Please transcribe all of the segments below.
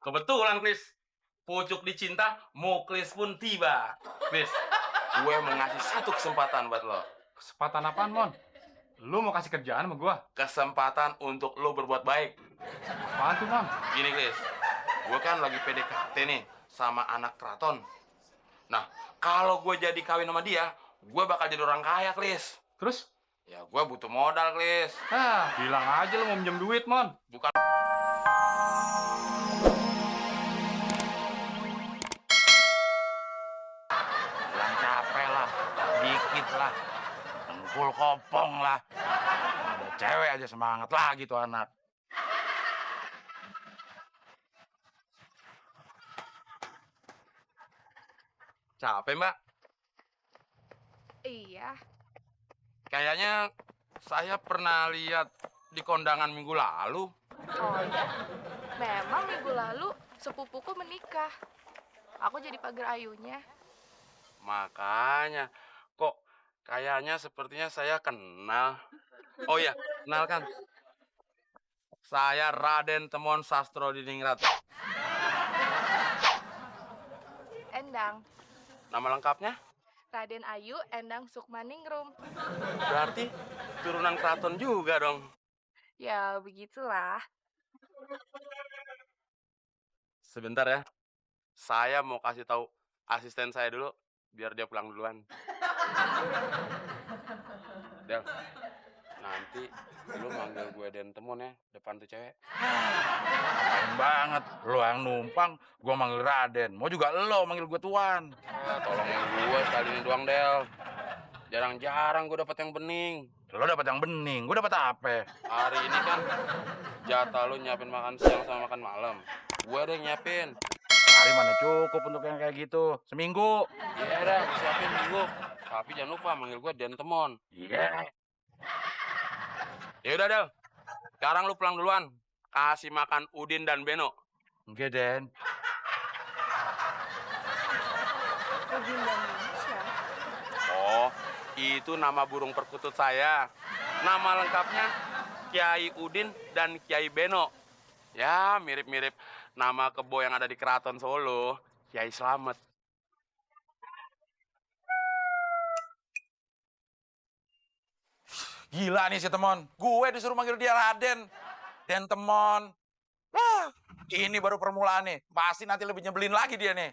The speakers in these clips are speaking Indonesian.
Kebetulan, Klis. Pucuk dicinta, Muklis pun tiba. Klis, gue mau ngasih satu kesempatan buat lo. Kesempatan apaan, Mon? Lu mau kasih kerjaan sama gua? Kesempatan untuk lo berbuat baik. Apaan tuh, Mon? Gini, Klis. Gue kan lagi PDKT nih sama anak keraton. Nah, kalau gue jadi kawin sama dia, gue bakal jadi orang kaya, Klis. Terus? Ya, gue butuh modal, Klis. Bilang aja lu mau minjem duit, Mon. Bukan. Bilang capek lah, dikit lah, dengkul kopong lah. Ada cewek aja semangat lagi tuh anak. Capek, Mbak. Iya, Kayaknya saya pernah lihat di kondangan minggu lalu. oh iya. Memang minggu lalu sepupuku menikah. Aku jadi pagar ayunya. Makanya, kok kayaknya sepertinya saya kenal. Oh iya, kenalkan. Saya Raden Temon Sastro Diningrat. Endang, Nama lengkapnya? Raden Ayu Endang Sukmaningrum. Berarti turunan keraton juga dong. Ya, begitulah. Sebentar ya. Saya mau kasih tahu asisten saya dulu biar dia pulang duluan. Del, nanti lu manggil gue Den Temon ya depan tuh cewek. Keren banget, lo yang numpang, gua manggil Raden. Mau juga lo manggil gua Tuan. Tolongin gue sekali ini doang, Del. Jarang-jarang gue dapet yang bening. Lo dapat yang bening, gua dapat apa? Hari ini kan jatah lu nyiapin makan siang sama makan malam. Gue ada yang nyiapin. Hari mana cukup untuk yang kayak gitu? Seminggu. Iya dah, gue siapin minggu. Tapi jangan lupa manggil gue Den Temon. Iya. Ya udah, Del. Sekarang lu pulang duluan. Kasih makan Udin dan Beno. Oke, Den. Udin dan Indonesia. Oh, itu nama burung perkutut saya. Nama lengkapnya Kiai Udin dan Kiai Beno. Ya, mirip-mirip nama kebo yang ada di Keraton Solo, Kiai Slamet. Gila nih si Temon. Gue disuruh manggil dia Raden. Den Temon. Wah, ini baru permulaan nih. Pasti nanti lebih nyebelin lagi dia nih.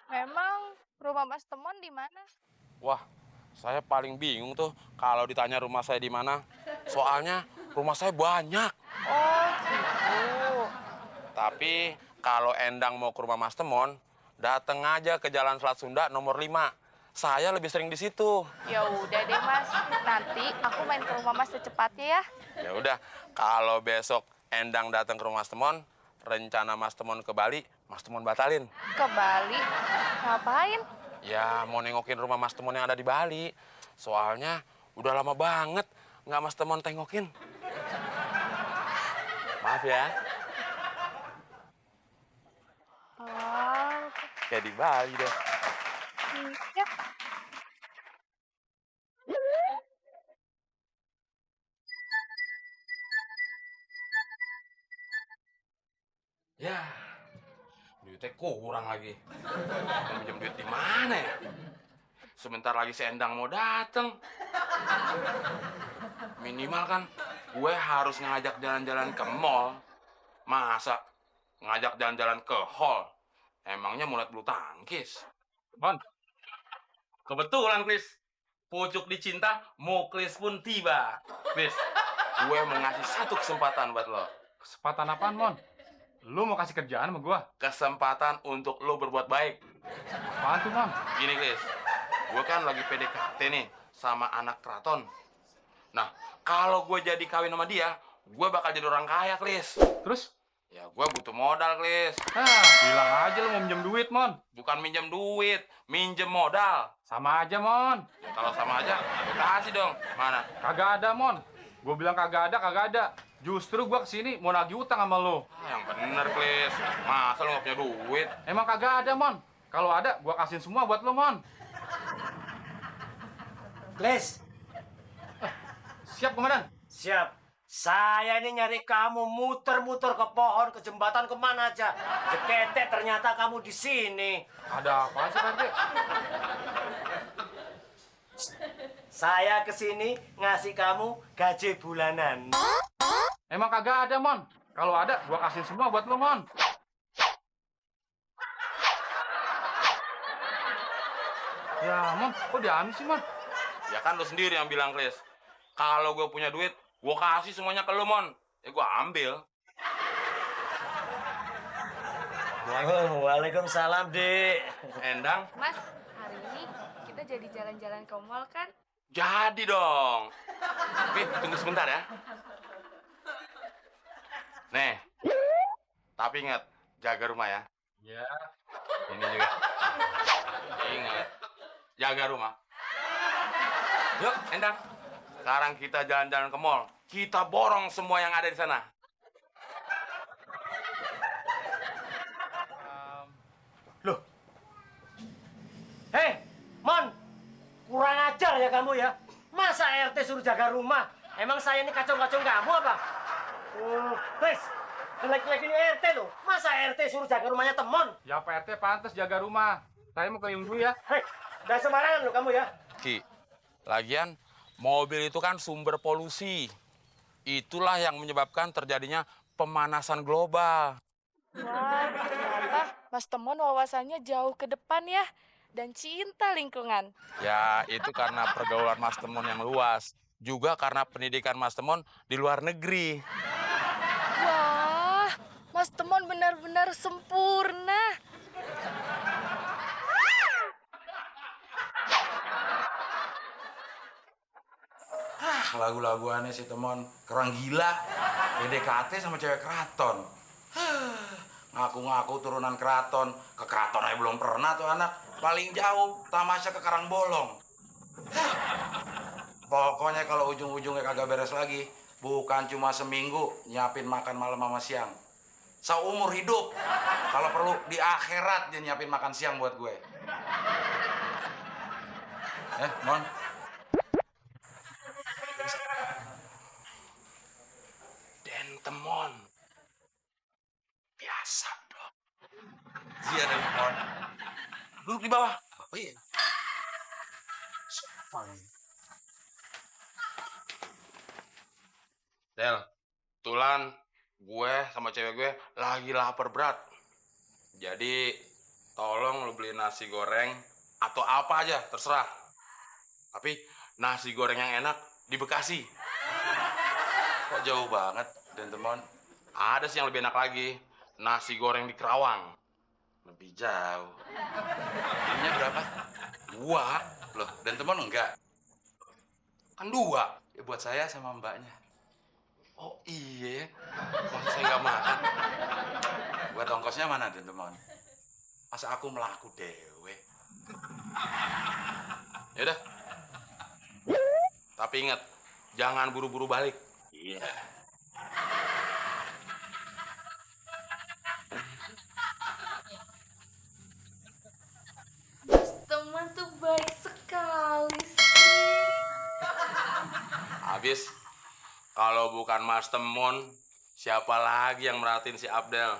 Memang rumah Mas Temon di mana? Wah, saya paling bingung tuh kalau ditanya rumah saya di mana. Soalnya rumah saya banyak. Oh, gitu. Tapi kalau Endang mau ke rumah Mas Temon, dateng aja ke Jalan Selat Sunda nomor 5. Saya lebih sering di situ. Ya udah deh, Mas. Nanti aku main ke rumah Mas secepatnya ya. Ya udah, kalau besok Endang datang ke rumah Mas Temon, rencana Mas Temon ke Bali, Mas Temon batalin. Ke Bali. Ngapain? Ya, mau nengokin rumah Mas Temon yang ada di Bali. Soalnya udah lama banget nggak Mas Temon tengokin. Maaf ya, Oh, kayak di Bali deh. ya. Ya, duitnya kurang lagi. Mau pinjam duit di mana ya? Sebentar lagi si Endang mau dateng. Minimal kan gue harus ngajak jalan-jalan ke mall. Masa ngajak jalan-jalan ke hall? Emangnya mulut bulu tangkis? Mon, Kebetulan, Klis. Pucuk dicinta, Muklis pun tiba. Klis, gue mau ngasih satu kesempatan buat lo. kesempatan apaan, Mon? Lu mau kasih kerjaan sama gua? Kesempatan untuk lo berbuat baik. Apaan tuh, Mon? Gini, Klis. Gue kan lagi PDKT nih sama anak keraton. Nah, kalau gue jadi kawin sama dia, gue bakal jadi orang kaya, Klis. Terus? Ya, gue butuh modal, Klis. Bilang aja lu mau minjem duit, Mon. Bukan minjem duit, minjem modal. Sama aja, Mon. Ya, kalau sama aja, gue kasih dong. Mana? Kagak ada, Mon. Gua bilang kagak ada, kagak ada. Justru gua kesini mau nagih utang sama lu. Yang bener, Klis. Masa lo gak punya duit? Emang kagak ada, Mon. Kalau ada, gua kasihin semua buat lu, Mon. Kles, Siap, Komandan. siap. Saya ini nyari kamu muter-muter ke pohon, ke jembatan, kemana aja. Jeketek ternyata kamu di sini. Ada apa sih, Pak RT? Saya kesini ngasih kamu gaji bulanan. Emang kagak ada, Mon. Kalau ada, gua kasih semua buat lu, Mon. Ya, Mon, kok diambil sih, Mon? Ya kan lu sendiri yang bilang, Klis. Kalau gue punya duit, gue kasih semuanya ke lu, Mon. Ya gue ambil. Waalaikumsalam, Dik. Endang, Mas, hari ini kita jadi jalan-jalan ke mall kan? jadi dong. Tapi tunggu sebentar ya. Nih, tapi ingat, jaga rumah ya. Ya. Ini juga. Ingat, jaga rumah. Yuk, Endang. Sekarang kita jalan-jalan ke mall. Kita borong semua yang ada di sana. Loh. Hei, Mon. Kurang ajar ya kamu ya. Masa RT suruh jaga rumah? Emang saya ini kacung-kacung kamu apa? Wes, jelek-jelek ini RT loh. Masa RT suruh jaga rumahnya temon? Ya, Pak RT pantas jaga rumah. Saya mau keliling dulu ya. Hei, udah sembarangan loh kamu ya. Ki, lagian mobil itu kan sumber polusi. Itulah yang menyebabkan terjadinya pemanasan global. Wah, ternyata Mas Temon wawasannya jauh ke depan ya. Dan cinta lingkungan. Ya, itu karena pergaulan Mas Temon yang luas. Juga karena pendidikan Mas Temon di luar negeri. Wah, Mas Temon benar-benar sempurna. Lagu-laguannya si Temon kerang gila. PDKT sama cewek keraton. Ngaku-ngaku turunan keraton. Ke keraton aja belum pernah tuh anak. Paling jauh tamasya ke Karangbolong. Pokoknya kalau ujung-ujungnya kagak beres lagi, bukan cuma seminggu nyiapin makan malam sama siang. Seumur hidup. Kalau perlu di akhirat dia nyiapin makan siang buat gue. Mon. Den Temon. Biasa dong. Iya, Den Temon. Duduk di bawah. Oh iya. Del, kebetulan gue sama cewek gue lagi lapar berat. Jadi, tolong lu beli nasi goreng atau apa aja, terserah. Tapi nasi goreng yang enak di Bekasi. Kok jauh banget, Den Temon? Ada sih yang lebih enak lagi, nasi goreng di Kerawang. Lebih jauh. Belinya berapa? 2. Loh, Den Temon enggak? Kan 2. Ya buat saya sama mbaknya. Oh iya, masa saya nggak makan? Buat ongkosnya mana, Den Temon? Masa aku melaku dewe? Yaudah. Tapi ingat, jangan buru-buru balik. Iya. Mas Temon tuh baik sekali sih. Habis, kalau bukan Mas Temon, siapa lagi yang merhatiin si Abdel?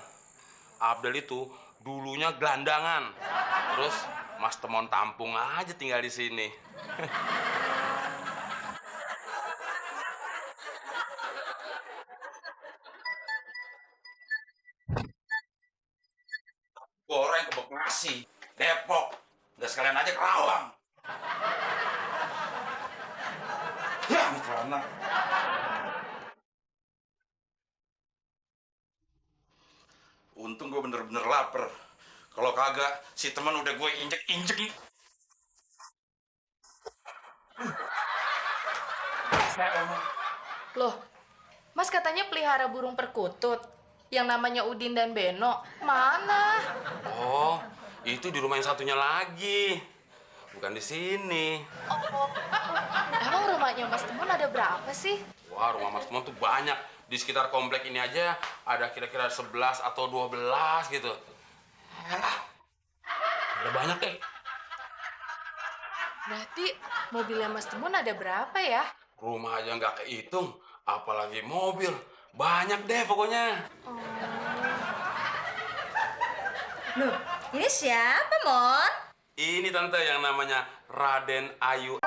Abdel itu dulunya gelandangan. Terus Mas Temon tampung aja tinggal di sini. Goreng ke Bekasi, Depok. Udah sekalian aja Kerawang. Ya, celana. Untung gue bener-bener lapar. Kalau kagak, si teman udah gue injek-injek. Loh, Mas katanya pelihara burung perkutut. Yang namanya Udin dan Beno. Mana? Oh, itu di rumah yang satunya lagi. Bukan di sini. Emang rumahnya Mas Temon ada berapa sih? Wah, rumah Mas Temon tuh banyak. Di sekitar komplek ini aja ada kira-kira 11 atau 12 gitu. Ada banyak deh. Berarti mobilnya Mas Temon ada berapa ya? Rumah aja nggak kehitung. apalagi mobil. Banyak deh pokoknya. Loh, ini siapa, Mon? Ini tante yang namanya Raden Ayu